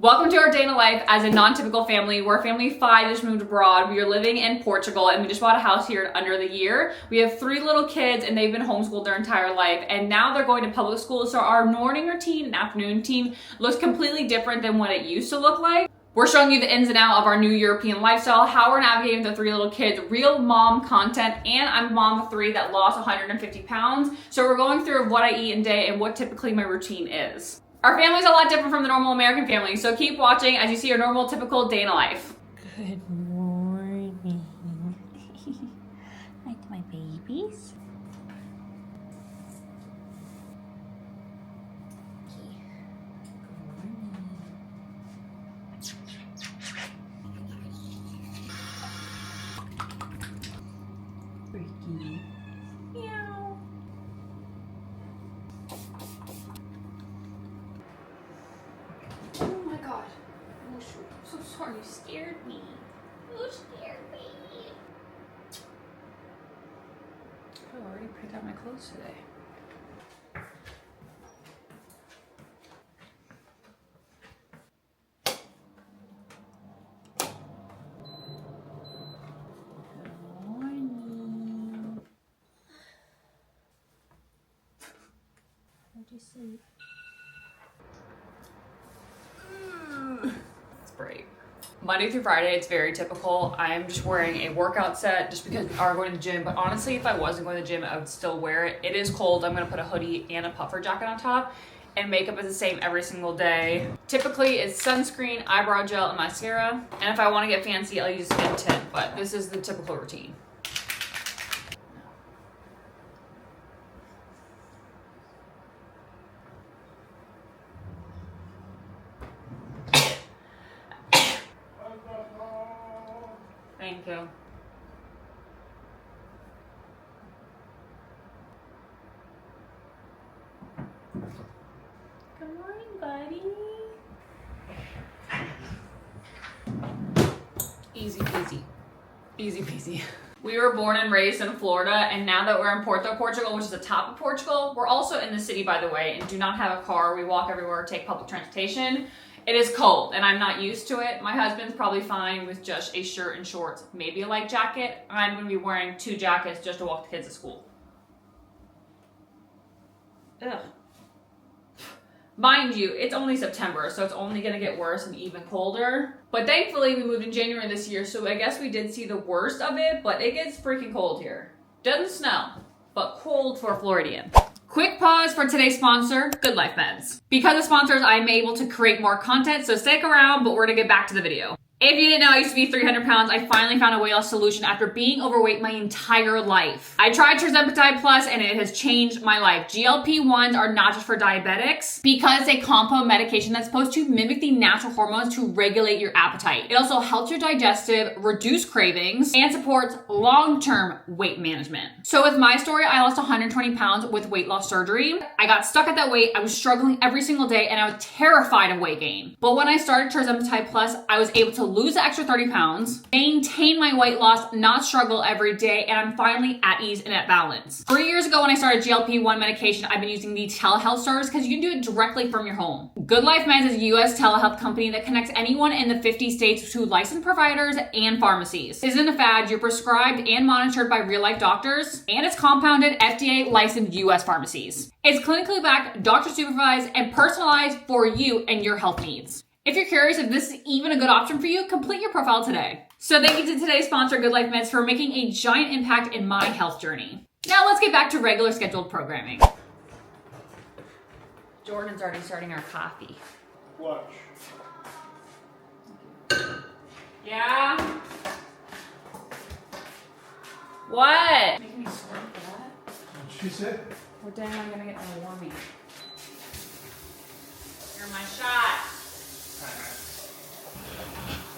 Welcome to our day in a life as a non-typical family. We're a family of 5 just moved abroad. We are living in Portugal and we just bought a house here in under the year. We have 3 little kids and they've been homeschooled their entire life, and now they're going to public school. So our morning routine and afternoon routine looks completely different than what it used to look like. We're showing you the ins and outs of our new European lifestyle, how we're navigating the 3 little kids, real mom content, and I'm a mom of 3 that lost 150 pounds. So we're going through what I eat in a day and what typically my routine is. Our family's a lot different from the normal American family, so keep watching as you see our normal, typical day in a life. Good morning. Like my babies? Ricky. Meow. Oh my god. Oh shoot. I'm so sorry. You scared me. You scared me. I already picked out my clothes today. Sleep. It's great. Monday through Friday, it's very typical. I'm just wearing a workout set just because we are going to the gym. But honestly, if I wasn't going to the gym, I would still wear it. It is cold. I'm going to put a hoodie and a puffer jacket on top. And makeup is the same every single day. Typically, it's sunscreen, eyebrow gel, and mascara. And if I want to get fancy, I'll use skin tint. But this is the typical routine. Thank you. Good morning, buddy. Easy peasy. Easy peasy. We were born and raised in Florida, and now that we're in Porto, Portugal, which is the top of Portugal, we're also in the city, by the way, and do not have a car. We walk everywhere, take public transportation. It is cold, and I'm not used to it. My husband's probably fine with just a shirt and shorts, maybe a light jacket. I'm gonna be wearing 2 jackets just to walk the kids to school. Ugh. Mind you, it's only September, so it's only gonna get worse and even colder. But thankfully, we moved in January this year, so I guess we did see the worst of it, but it gets freaking cold here. Doesn't snow, but cold for a Floridian. Quick pause for today's sponsor, Good Life Meds. Because of sponsors, I'm able to create more content, so stick around, but we're gonna get back to the video. If you didn't know, I used to be 300 pounds. I finally found a weight loss solution after being overweight my entire life. I tried Tirzepatide Plus and it has changed my life. GLP-1s are not just for diabetics because they compound medication that's supposed to mimic the natural hormones to regulate your appetite. It also helps your digestive, reduce cravings, and supports long-term weight management. So with my story, I lost 120 pounds with weight loss surgery. I got stuck at that weight. I was struggling every single day and I was terrified of weight gain. But when I started Tirzepatide Plus, I was able to lose the extra 30 pounds, maintain my weight loss, not struggle every day, and I'm finally at ease and at balance. 3 years ago when I started GLP-1 medication, I've been using the telehealth starters because you can do it directly from your home. Good Life Meds is a US telehealth company that connects anyone in the 50 states to licensed providers and pharmacies. This isn't a fad, you're prescribed and monitored by real life doctors, and it's compounded FDA licensed US pharmacies. It's clinically backed, doctor supervised, and personalized for you and your health needs. If you're curious if this is even a good option for you, complete your profile today. So thank you to today's sponsor, Good Life Meds, for making a giant impact in my health journey. Now let's get back to regular scheduled programming. Jordan's already starting our coffee. Watch. Yeah? What? Making me sweat for that? What'd she say? Well, dang, I'm gonna get my warming. You're my shot. I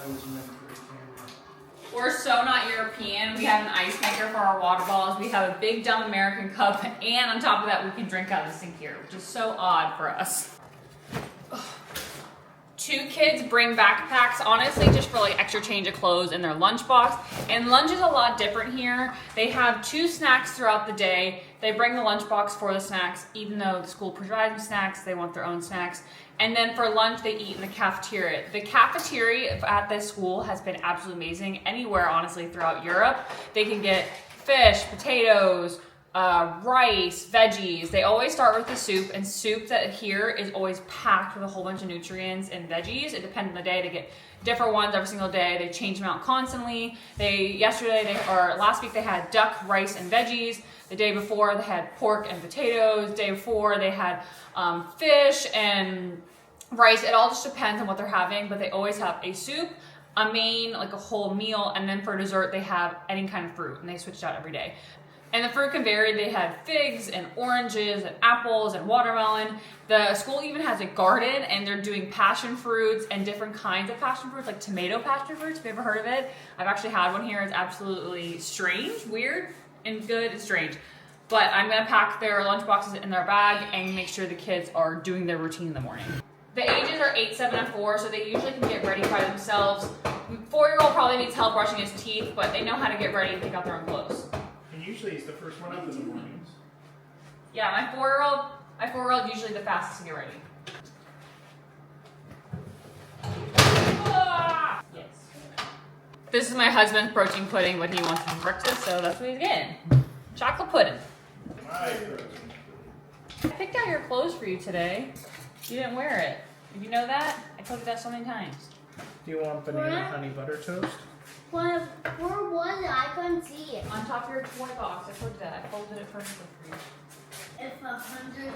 was meant for the camera. We're so not European. We have an ice maker for our water bottles. We have a big dumb American cup, and on top of that, we can drink out of the sink here, which is so odd for us. 2 kids bring backpacks, honestly, just for like extra change of clothes in their lunchbox. And lunch is a lot different here. They have 2 snacks throughout the day. They bring the lunchbox for the snacks, even though the school provides them snacks, they want their own snacks. And then for lunch, they eat in the cafeteria. The cafeteria at this school has been absolutely amazing. Anywhere, honestly, throughout Europe, they can get fish, potatoes, rice, veggies. They always start with the soup, and soup that here is always packed with a whole bunch of nutrients and veggies. It depends on the day. They get different ones every single day. They change them out constantly. Last week they had duck, rice, and veggies. The day before they had pork and potatoes. The day before they had fish and rice. It all just depends on what they're having, but they always have a soup, a main, like a whole meal, and then for dessert they have any kind of fruit, and they switch it out every day. And the fruit can vary. They had figs and oranges and apples and watermelon. The school even has a garden, and they're doing passion fruits and different kinds of passion fruits, like tomato passion fruits. Have you ever heard of it? I've actually had one here. It's absolutely strange, weird, and good and strange. But I'm gonna pack their lunch boxes in their bag and make sure the kids are doing their routine in the morning. The ages are 8, 7, and 4, so they usually can get ready by themselves. 4-year-old probably needs help brushing his teeth, but they know how to get ready and pick out their own clothes. And usually he's the first one up in the mornings. Yeah, my 4-year-old usually the fastest to get ready. Ah! Yes. This is my husband's protein pudding, what he wants for breakfast, so that's what he's getting. Chocolate pudding. I picked out your clothes for you today. You didn't wear it. Did you know that? I told you that so many times. Do you want banana honey butter toast? Where was it? I couldn't see it. On top of your toy box, I told you that. I folded it perfectly for you. It's 100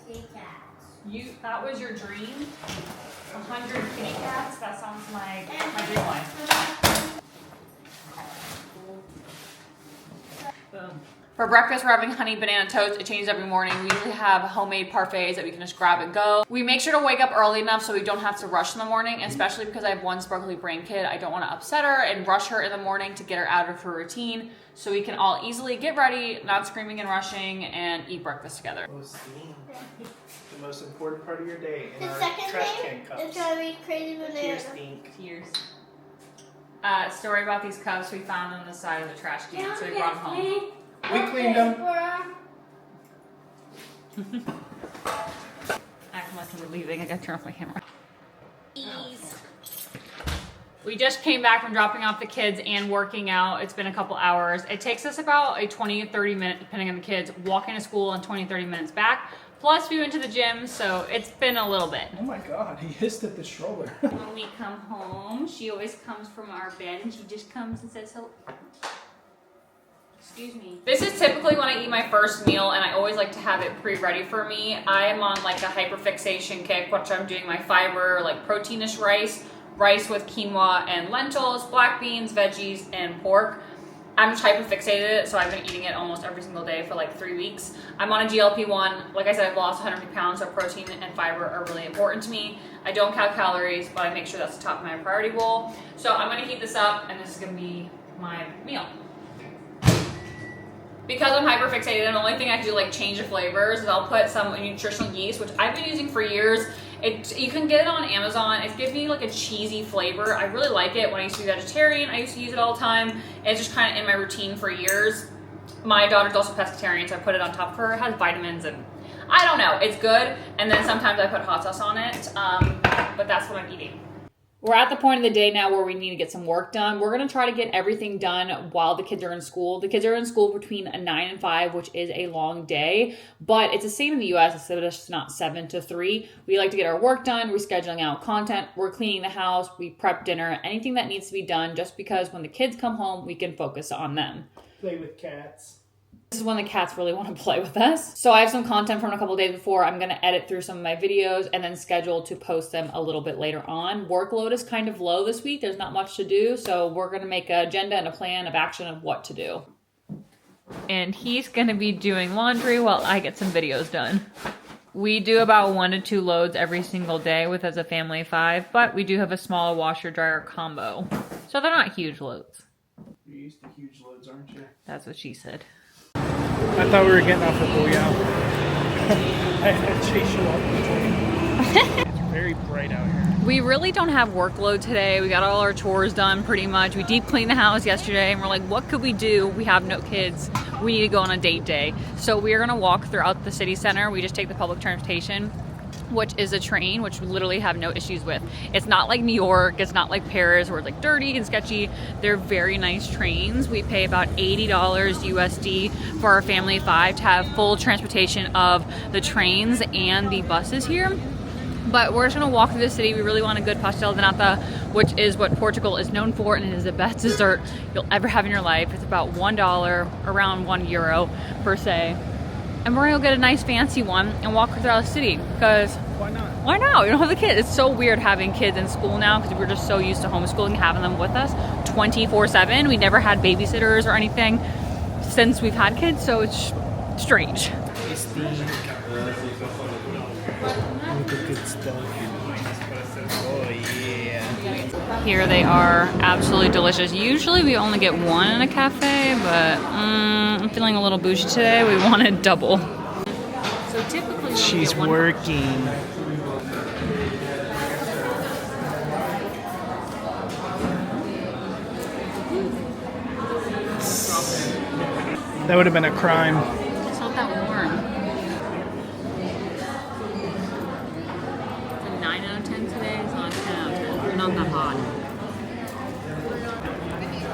kitty cats. That was your dream? 100 kitty cats? That sounds like my dream life. Boom. For breakfast, we're having honey banana toast. It changes every morning. We usually have homemade parfaits that we can just grab and go. We make sure to wake up early enough so we don't have to rush in the morning, especially because I have one sparkly brain kid. I don't want to upset her and rush her in the morning to get her out of her routine, so we can all easily get ready, not screaming and rushing, and eat breakfast together. The most important part of your day in The our second trash thing can cups. is gonna be crazy banana. Cheers, Stink. Cheers. Story about these cups. We found them on the side of the trash can, so we brought them home. We cleaned them. Acting like we're leaving. I gotta turn off my camera. Ease. We just came back from dropping off the kids and working out. It's been a couple hours. It takes us about a 20 to 30 minutes, depending on the kids, walking to school and 20 to 30 minutes back. Plus we went to the gym, so it's been a little bit. Oh my god, he hissed at the stroller. When we come home, she always comes from our bed and she just comes and says hello. Excuse me. This is typically when I eat my first meal, and I always like to have it pre-ready for me. I am on like a hyperfixation kick, which I'm doing my fiber, like proteinish rice with quinoa and lentils, black beans, veggies, and pork. I'm just hyperfixated, so I've been eating it almost every single day for like 3 weeks. I'm on a GLP-1. Like I said, I've lost 150 pounds, so protein and fiber are really important to me. I don't count calories, but I make sure that's the top of my priority bowl. So I'm gonna heat this up, and this is gonna be my meal. Because I'm hyperfixated, the only thing I can do like change the flavors is I'll put some nutritional yeast, which I've been using for years. You can get it on Amazon. It gives me like a cheesy flavor. I really like it. When I used to be vegetarian, I used to use it all the time. It's just kind of in my routine for years. My daughter's also pescatarian, so I put it on top of her. It has vitamins and I don't know, it's good. And then sometimes I put hot sauce on it, but that's what I'm eating. We're at the point of the day now where we need to get some work done. We're going to try to get everything done while the kids are in school. The kids are in school between 9 and 5, which is a long day, but it's the same in the US, except it's just not 7 to 3. We like to get our work done. We're scheduling out content. We're cleaning the house. We prep dinner, anything that needs to be done, just because when the kids come home, we can focus on them. Play with cats. This is when the cats really want to play with us. So I have some content from a couple days before. I'm going to edit through some of my videos and then schedule to post them a little bit later on. Workload is kind of low this week. There's not much to do. So we're going to make an agenda and a plan of action of what to do. And he's going to be doing laundry while I get some videos done. We do about 1 to 2 loads every single day with as a family of 5, but we do have a small washer dryer combo. So they're not huge loads. You're used to huge loads, aren't you? That's what she said. I thought we were getting off the booyah. I had to chase you off. It's very bright out here. We really don't have workload today. We got all our chores done pretty much. We deep cleaned the house yesterday and we're like, what could we do? We have no kids. We need to go on a date day. So we are gonna walk throughout the city center. We just take the public transportation. which is a train which we literally have no issues with. It's not like New York, it's not like Paris where it's like dirty and sketchy. They're very nice trains. We pay about $80 USD for our family of 5 to have full transportation of the trains and the buses here. But we're just gonna walk through the city. We really want a good pastel de nata, which is what Portugal is known for, and it is the best dessert you'll ever have in your life. It's about $1, around €1 per se. And we're gonna go get a nice fancy one and walk throughout the city, because Why not? why not? We don't have the kids. It's so weird having kids in school now because we're just so used to homeschooling, having them with us 24/7. We never had babysitters or anything since we've had kids, so it's strange. Tasty. Look at good stuff. Oh yeah. Here they are, absolutely delicious. Usually we only get one in a cafe, but I'm feeling a little bougie today. We wanted double. So typically we She's get one. working. That would have been a crime. It's not that warm. It's a 9 out of 10 today. It's not a 10 out of 10. It's not that hot.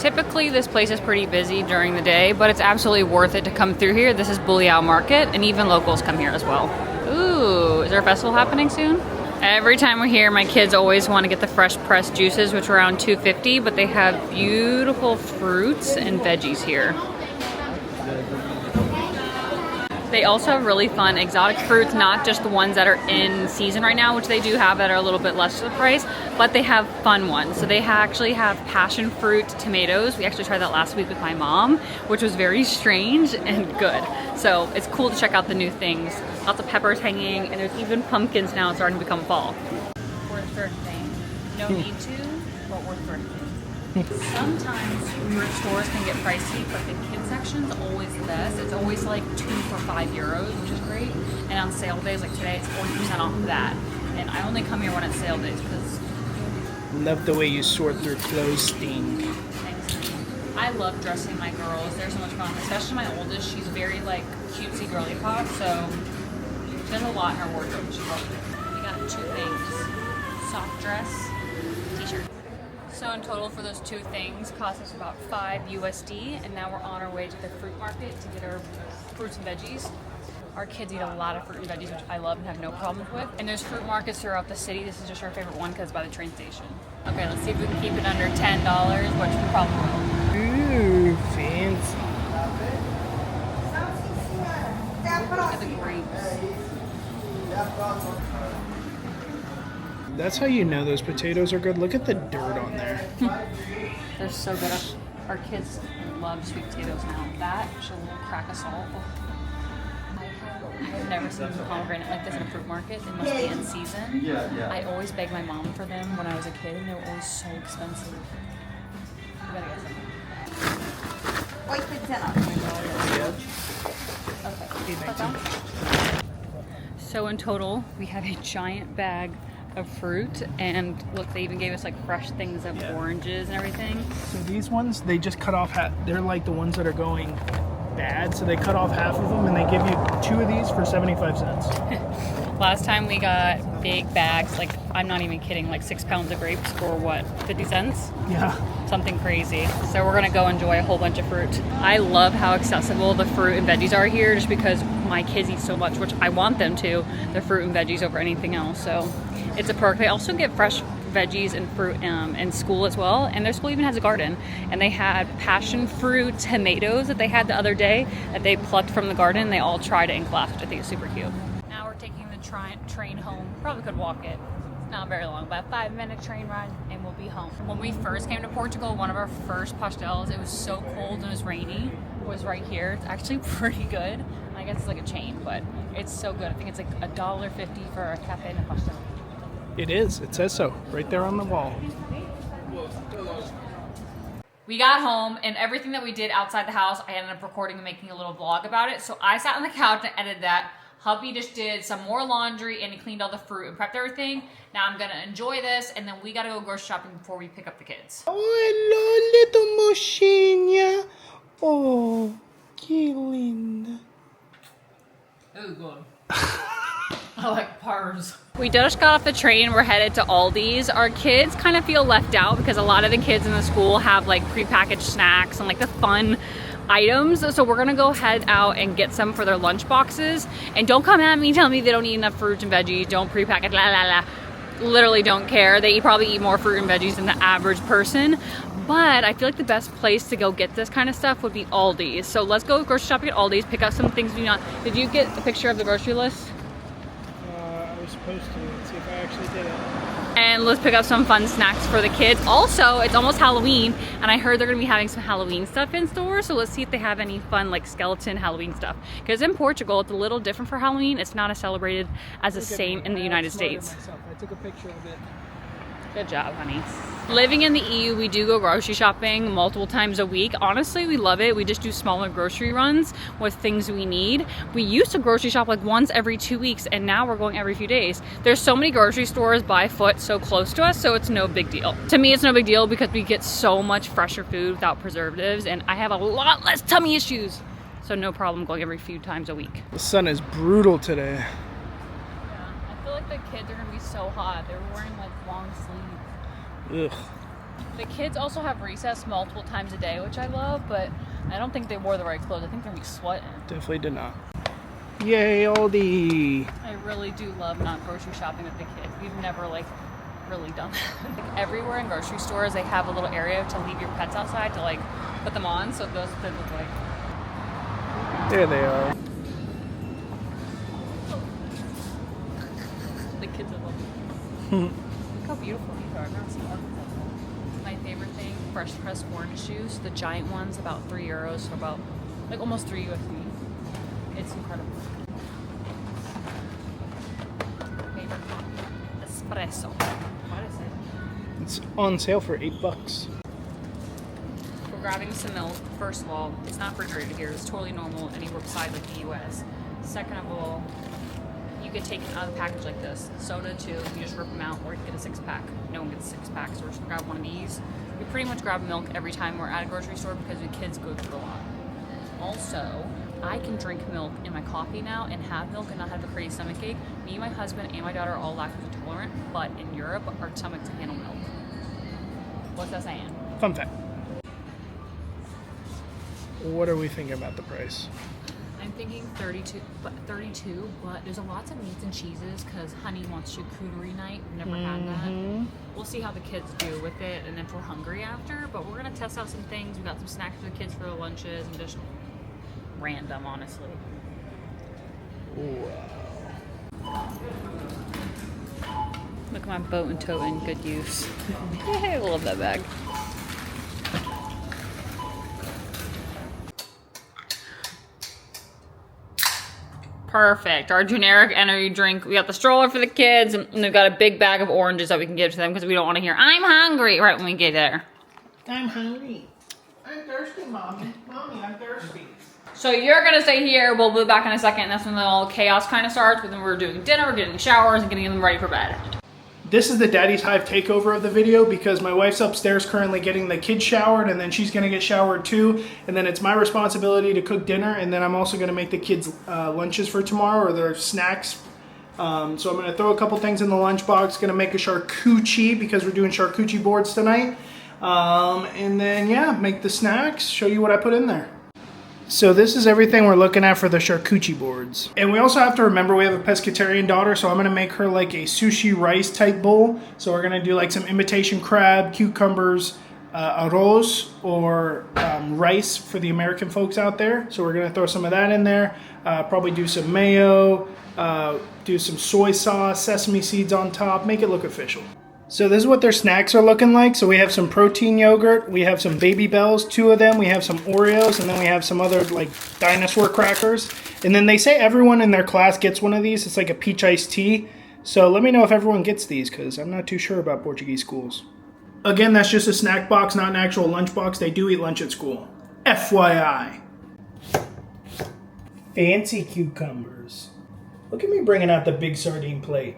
Typically, this place is pretty busy during the day, but it's absolutely worth it to come through here. This is Bulliao Market, and even locals come here as well. Ooh, is there a festival happening soon? Every time we're here, my kids always want to get the fresh pressed juices, which are around $2.50, but they have beautiful fruits and veggies here. They also have really fun exotic fruits, not just the ones that are in season right now, which they do have that are a little bit less to the price, but they have fun ones. So they actually have passion fruit tomatoes. We actually tried that last week with my mom, which was very strange and good. So it's cool to check out the new things. Lots of peppers hanging, and there's even pumpkins now starting to become fall. Worth thrifting. No need to, but worth thrifting. Sometimes fruit stores can get pricey, but the kids section's always the best. It's always like 2 for €5, which is great. And on sale days like today, it's 40% off of that. And I only come here when it's sale days because Love the way you sort through clothing. I love dressing my girls. They're so much fun, especially my oldest. She's very like cutesy girly pop, so she has a lot in her wardrobe. She loves it. We got 2 things: soft dress, t-shirt. So in total for those 2 things cost us about $5 USD, and now we're on our way to the fruit market to get our fruits and veggies. Our kids eat a lot of fruit and veggies, which I love and have no problems with. And there's fruit markets throughout the city. This is just our favorite one because it's by the train station. Okay, let's see if we can keep it under $10, which we probably will. Ooh, fancy. Look at the grapes. That's how you know those potatoes are good. Look at the dirt on there. They're so good. Our kids love sweet potatoes now. That, just a little crack of salt. Oh. I've never seen a pomegranate like this in a fruit market. It must be in season. I always begged my mom for them when I was a kid, and they were always so expensive. We gotta get some. Okay. So in total, we have a giant bag of fruit, and look, they even gave us like fresh things of oranges and everything. So these ones, they just cut off half. They're like the ones that are going bad, so they cut off half of them and they give you 2 of these for 75 cents. Last time we got big bags, like I'm not even kidding, like 6 pounds of grapes for what, 50 cents? Yeah. Something crazy. So we're gonna go enjoy a whole bunch of fruit. I love how accessible the fruit and veggies are here, just because my kids eat so much, which I want them to, the fruit and veggies over anything else. So it's a perk. They also get fresh veggies and fruit in school as well, and their school even has a garden, and they had passion fruit tomatoes that they had the other day that they plucked from the garden. They all tried it in class, which I think is super cute. Now we're taking the train home. Probably could walk it. It's not very long, about a 5-minute train ride and we'll be home. When we first came to Portugal, one of our first pastels, it was so cold and it was rainy, was right here. It's actually pretty good. I guess it's like a chain, but it's so good. I think it's like $1.50 for a cafe and a pastel. It is. It says so right there on the wall. We got home, and everything that we did outside the house, I ended up recording and making a little vlog about it. So I sat on the couch and edited that. Hubby just did some more laundry, and he cleaned all the fruit and prepped everything. Now I'm gonna enjoy this, and then we gotta go grocery shopping before we pick up the kids. Oh, hello, little mochinha. Oh, que linda. It was good. I like Pars. We just got off the train. We're headed to Aldi's. Our kids kind of feel left out because a lot of the kids in the school have like prepackaged snacks and like the fun items. So we're gonna go head out and get some for their lunch boxes. And don't come at me, tell me they don't eat enough fruits and veggies. Don't pre-pack it, la la la. Literally don't care. They probably eat more fruit and veggies than the average person. But I feel like the best place to go get this kind of stuff would be Aldi's. So let's go grocery shopping at Aldi's, pick up some things we want. Did you get a picture of the grocery list? I was supposed to. Let's see if I actually did it. And let's pick up some fun snacks for the kids. Also, it's almost Halloween, and I heard they're gonna be having some Halloween stuff in store, so let's see if they have any fun like skeleton Halloween stuff. Because in Portugal, it's a little different for Halloween. It's not as celebrated as the same in the United States. I took a picture of it. Good job, honey. Living in the EU, we do go grocery shopping multiple times a week. Honestly, we love it. We just do smaller grocery runs with things we need. We used to grocery shop like once every 2 weeks, and now we're going every few days. There's so many grocery stores by foot so close to us, so it's no big deal. To me, it's no big deal because we get so much fresher food without preservatives, and I have a lot less tummy issues. So no problem going every few times a week. The sun is brutal today. Yeah, I feel like the kids are gonna be so hot. They're wearing like long sleeves. Ugh. The kids also have recess multiple times a day, which I love, but I don't think they wore the right clothes. I think they're gonna be sweating. Definitely did not. Yay, Aldi! I really do love not grocery shopping with the kids. We've never like really done that. Like, everywhere in grocery stores, they have a little area to leave your pets outside to like put them on, so those kids look like. There they are. The kids are lovely. Look how beautiful these are. I've never seen one. My favorite thing, fresh pressed orange juice. The giant ones, about €3, so about like almost 3 USD. It's incredible. Favorite coffee, espresso. What is it? It's on sale for $8. We're grabbing some milk. First of all, it's not refrigerated here. It's totally normal anywhere beside like the US. Second of all, you could take it out of the package like this. Soda too, you just rip them out, or you can get a 6-pack. No one gets a 6-pack, so we're just gonna grab one of these. We pretty much grab milk every time we're at a grocery store because the kids go through a lot. Also, I can drink milk in my coffee now and have milk and not have a crazy stomach ache. Me, my husband, and my daughter are all lactose intolerant, but in Europe, our stomachs can handle milk. What's that saying? Fun fact. What are we thinking about the price? I'm thinking 32, but there's a lots of meats and cheeses because Honey wants charcuterie night. We've never had that. We'll see how the kids do with it and if we're hungry after, but we're gonna test out some things. We got some snacks for the kids for their lunches and just random, honestly. Wow. Look at my boat and tote in good use. I love that bag. Perfect. Our generic energy drink. We got the stroller for the kids, and we've got a big bag of oranges that we can give to them because we don't want to hear, I'm hungry, right when we get there. I'm hungry. I'm thirsty, Mommy. Mommy, I'm thirsty. So you're going to stay here. We'll be back in a second, and that's when all the chaos kind of starts. But then we're doing dinner, we're getting showers, and getting them ready for bed. This is the Daddy's Hive takeover of the video because my wife's upstairs currently getting the kids showered, and then she's going to get showered too, and then it's my responsibility to cook dinner, and then I'm also going to make the kids lunches for tomorrow, or their snacks. So I'm going to throw a couple things in the lunchbox, going to make a charcuterie because we're doing charcuterie boards tonight, and then yeah, make the snacks, show you what I put in there. So this is everything we're looking at for the charcuterie boards. And we also have to remember we have a pescatarian daughter, so I'm gonna make her like a sushi rice type bowl. So we're gonna do like some imitation crab, cucumbers, arroz, or rice for the American folks out there. So we're gonna throw some of that in there. Probably do some mayo, do some soy sauce, sesame seeds on top, make it look official. So this is what their snacks are looking like. So we have some protein yogurt, we have some Baby Bells, 2 of them, we have some Oreos, and then we have some other like dinosaur crackers. And then they say everyone in their class gets one of these. It's like a peach iced tea. So let me know if everyone gets these because I'm not too sure about Portuguese schools. Again, that's just a snack box, not an actual lunch box. They do eat lunch at school. FYI. Fancy cucumbers. Look at me bringing out the big sardine plate.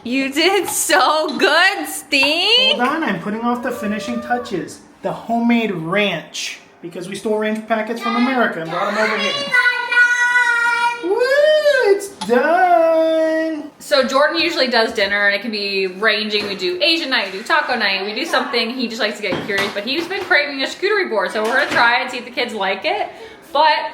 You did so good, Steve. Hold on, I'm putting off the finishing touches. The homemade ranch. Because we stole ranch packets from America and brought them over here. Woo, it's done. So Jordan usually does dinner, and it can be ranging. We do Asian night, we do taco night, we do something. He just likes to get curious, but he's been craving a charcuterie board, so we're gonna try it and see if the kids like it. But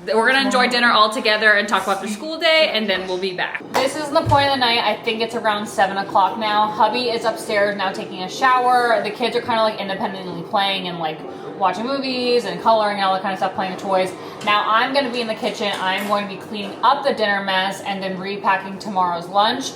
we're gonna enjoy dinner all together and talk about their school day, and then we'll be back. This is the point of the night. I think it's around 7 o'clock now. Hubby is upstairs now taking a shower. The kids are kind of like independently playing and like watching movies and coloring and all that kind of stuff, playing with toys. Now I'm gonna be in the kitchen. I'm going to be cleaning up the dinner mess and then repacking tomorrow's lunch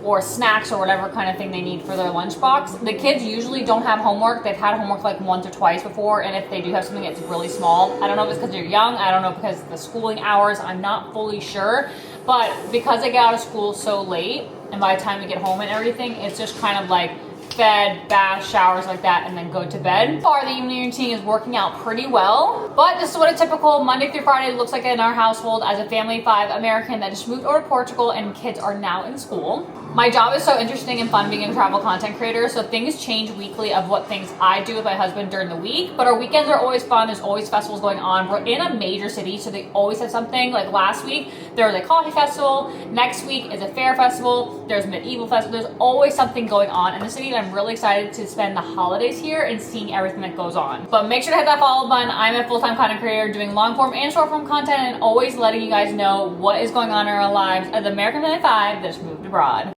or snacks or whatever kind of thing they need for their lunchbox. The kids usually don't have homework. They've had homework like once or twice before, and if they do have something, it's really small. I don't know if it's because they're young. I don't know because of the schooling hours. I'm not fully sure. But because they get out of school so late, and by the time we get home and everything, it's just kind of like fed, bath, showers like that, and then go to bed. So far, the evening routine is working out pretty well, but this is what a typical Monday through Friday looks like in our household as a family of 5 American that just moved over to Portugal and kids are now in school. My job is so interesting and fun being a travel content creator, so things change weekly of what things I do with my husband during the week, but our weekends are always fun. There's always festivals going on. We're in a major city, so they always have something. Like last week, there was a coffee festival. Next week is a fair festival. There's medieval festival. There's always something going on in the city, and I'm really excited to spend the holidays here and seeing everything that goes on. But make sure to hit that follow button. I'm a full-time content creator doing long-form and short-form content and always letting you guys know what is going on in our lives as American 95 that just moved abroad.